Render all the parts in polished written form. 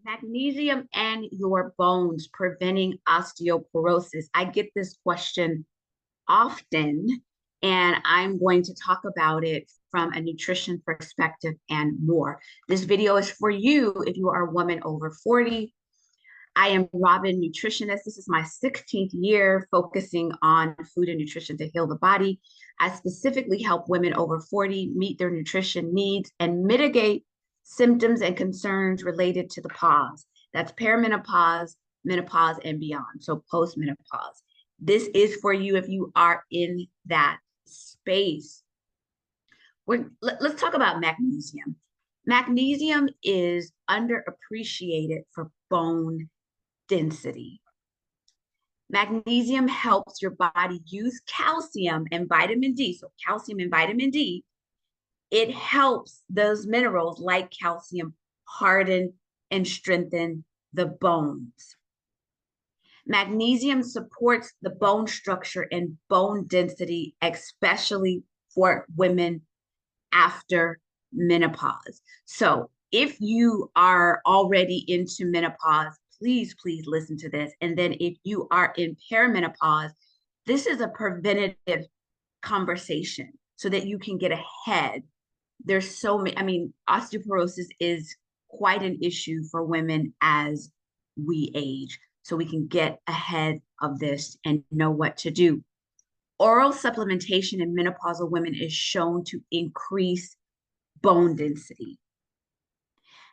Magnesium and your bones preventing osteoporosis. I get this question often, and I'm going to talk about it from a nutrition perspective and more. This video is for you if you are a woman over 40. I am Robin-Nutritionist. This is my 16th year focusing on food and nutrition to heal the body. I specifically help women over 40 meet their nutrition needs and mitigate symptoms and concerns related to the pause. That's perimenopause, menopause, and beyond. So postmenopause. This is for you if you are in that space. Let's talk about magnesium. Magnesium is underappreciated for bone density. Magnesium helps your body use calcium and vitamin D. So calcium and vitamin D, it helps those minerals like calcium harden and strengthen the bones. Magnesium supports the bone structure and bone density, especially for women after menopause. So if you are already into menopause, please listen to this. And then if you are in perimenopause, this is a preventative conversation so that you can get ahead. There's so many, osteoporosis is quite an issue for women as we age. So we can get ahead of this and know what to do. Oral supplementation in menopausal women is shown to increase bone density.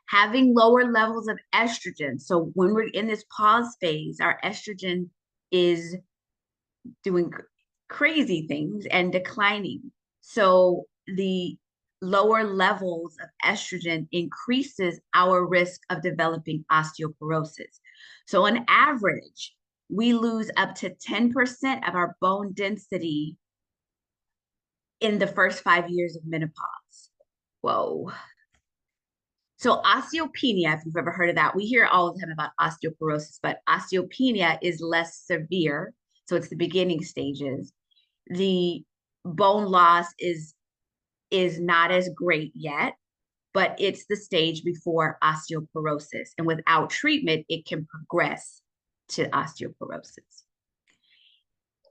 Having lower levels of estrogen. So when we're in this pause phase, our estrogen is doing crazy things and declining. So the lower levels of estrogen increases our risk of developing osteoporosis. So on average, we lose up to 10% of our bone density in the first 5 years of menopause. Whoa. So osteopenia, if you've ever heard of that, we hear all the time about osteoporosis, but osteopenia is less severe. So it's the beginning stages. The bone loss is not as great yet, but it's the stage before osteoporosis. And without treatment, it can progress to osteoporosis.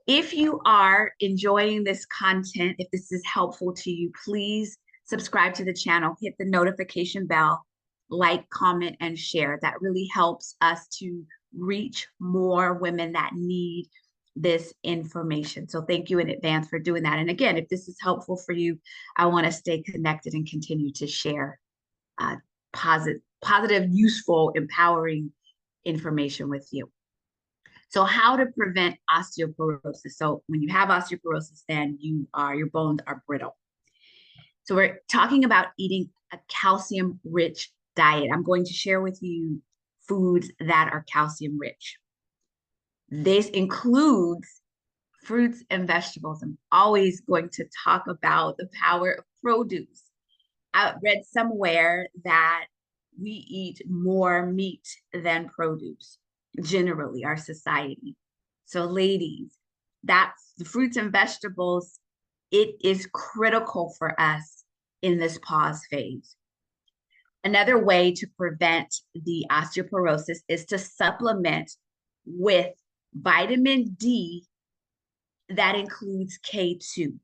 If you are enjoying this content, if this is helpful to you, please subscribe to the channel, hit the notification bell, like, comment, and share. That really helps us to reach more women that need this information. So thank you in advance for doing that. And again, if this is helpful for you, I want to stay connected and continue to share positive, useful, empowering information with you. So how to prevent osteoporosis. So when you have osteoporosis, then your bones are brittle. So we're talking about eating a calcium-rich diet. I'm going to share with you foods that are calcium-rich. This includes fruits and vegetables. I'm always going to talk about the power of produce. I read somewhere that we eat more meat than produce, generally, our society. So ladies, that's the fruits and vegetables. It is critical for us in this pause phase. Another way to prevent the osteoporosis is to supplement with vitamin D that includes K2.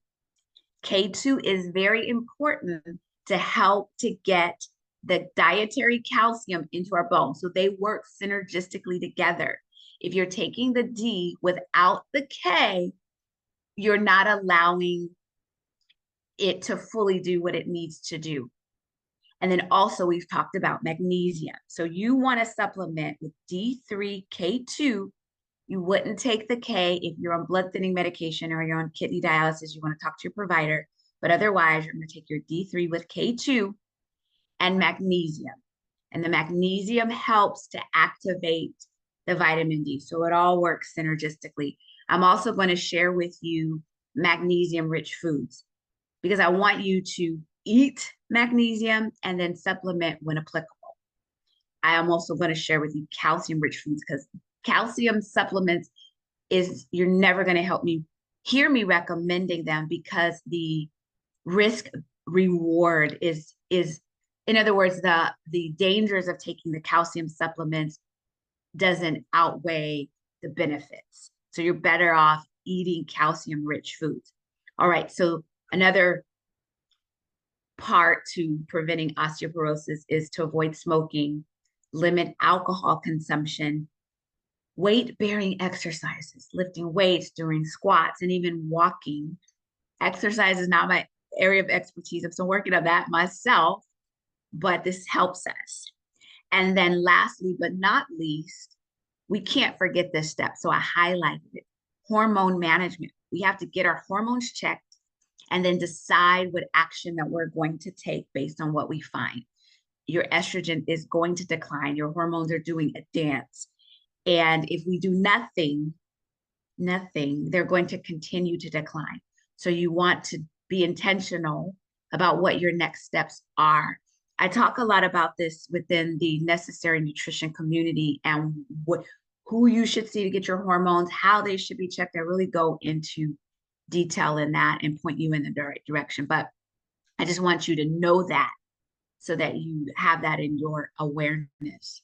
K2 is very important to help to get the dietary calcium into our bones. So they work synergistically together. If you're taking the D without the K, you're not allowing it to fully do what it needs to do. And then also we've talked about magnesium. So you want to supplement with D3, K2. You wouldn't take the K if you're on blood thinning medication or you're on kidney dialysis. You want to talk to your provider. But otherwise, you're going to take your D3 with K2 and magnesium. And the magnesium helps to activate the vitamin D. So it all works synergistically. I'm also going to share with you magnesium-rich foods because I want you to eat magnesium and then supplement when applicable. I am also going to share with you calcium-rich foods because calcium supplements you're never going to hear me recommending them because the risk reward is in other words, the dangers of taking the calcium supplements doesn't outweigh the benefits. So you're better off eating calcium rich foods. All right. So another part to preventing osteoporosis is to avoid smoking, limit alcohol consumption, weight bearing exercises, lifting weights, doing squats, and even walking. Exercise is not my area of expertise. I'm still working on that myself, but this helps us. And then lastly, but not least, we can't forget this step. So I highlighted it. Hormone management. We have to get our hormones checked and then decide what action that we're going to take based on what we find. Your estrogen is going to decline. Your hormones are doing a dance. And if we do nothing, they're going to continue to decline. So you want to be intentional about what your next steps are. I talk a lot about this within the Necessary Nutrition community and who you should see to get your hormones, how they should be checked. I really go into detail in that and point you in the right direction. But I just want you to know that so that you have that in your awareness.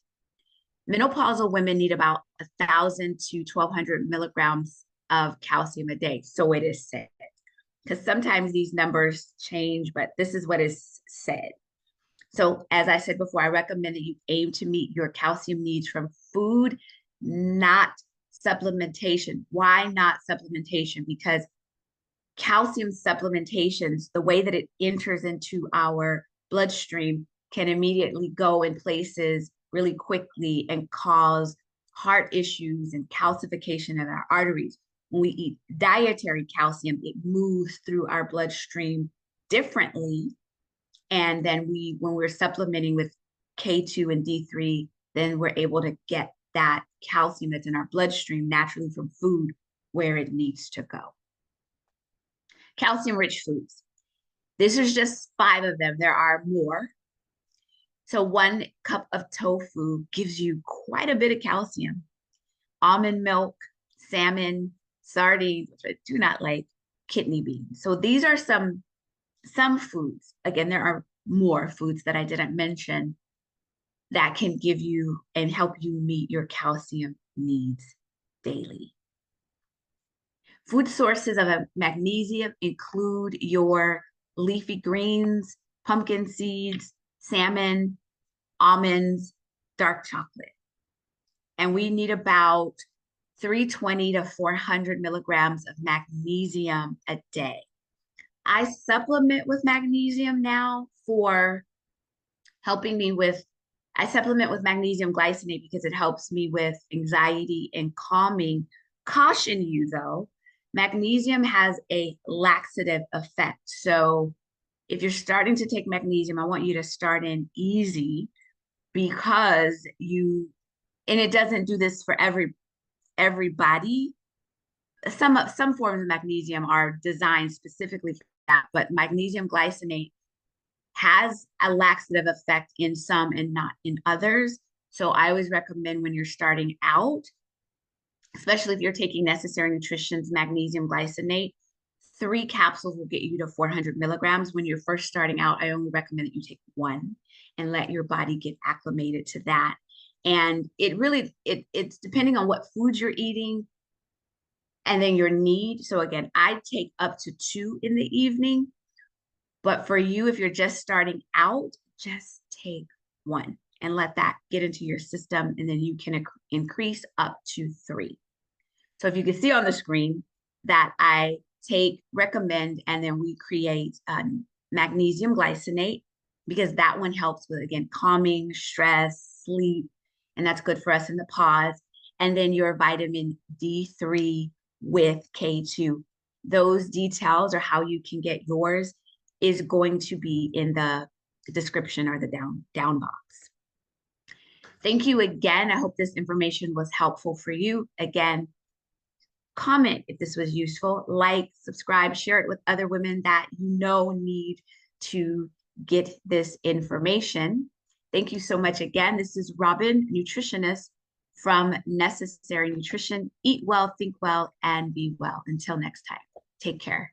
Menopausal women need about 1,000 to 1,200 milligrams of calcium a day. So it is said, because sometimes these numbers change, but this is what is said. So as I said before, I recommend that you aim to meet your calcium needs from food, not supplementation. Why not supplementation? Because calcium supplementations, the way that it enters into our bloodstream, can immediately go in places really quickly and cause heart issues and calcification in our arteries. When we eat dietary calcium, it moves through our bloodstream differently. And then when we're supplementing with K2 and D3, then we're able to get that calcium that's in our bloodstream naturally from food where it needs to go. Calcium-rich foods. This is just 5 of them. There are more. So 1 cup of tofu gives you quite a bit of calcium. Almond milk, salmon, sardines, which I do not like, kidney beans. So these are some foods. Again, there are more foods that I didn't mention that can give you and help you meet your calcium needs daily. Food sources of magnesium include your leafy greens, pumpkin seeds, salmon, almonds, dark chocolate. And we need about 320 to 400 milligrams of magnesium a day. I supplement with magnesium now for helping me with, I supplement with magnesium glycinate because it helps me with anxiety and calming. Caution you though, magnesium has a laxative effect. So if you're starting to take magnesium, I want you to start in easy because and it doesn't do this for everybody. Some forms of magnesium are designed specifically for that, but magnesium glycinate has a laxative effect in some and not in others. So I always recommend when you're starting out, especially if you're taking Necessary Nutrition's magnesium glycinate, 3 capsules will get you to 400 milligrams. When you're first starting out, I only recommend that you take 1 and let your body get acclimated to that. And it really, it's depending on what foods you're eating and then your need. So again, I take up to 2 in the evening, but for you, if you're just starting out, just take 1 and let that get into your system. And then you can increase up to 3. So if you can see on the screen that I recommend, and then we create magnesium glycinate because that one helps with, again, calming, stress, sleep, and that's good for us in the pause. And then your vitamin D3 with K2. Those details or how you can get yours is going to be in the description or the down box. Thank you again. I hope this information was helpful for you. Again, comment if this was useful, like, subscribe, share it with other women that you know need to get this information. Thank you so much again. This is Robin-Nutritionist from Necessary Nutrition. Eat well, think well, and be well. Until next time, take care.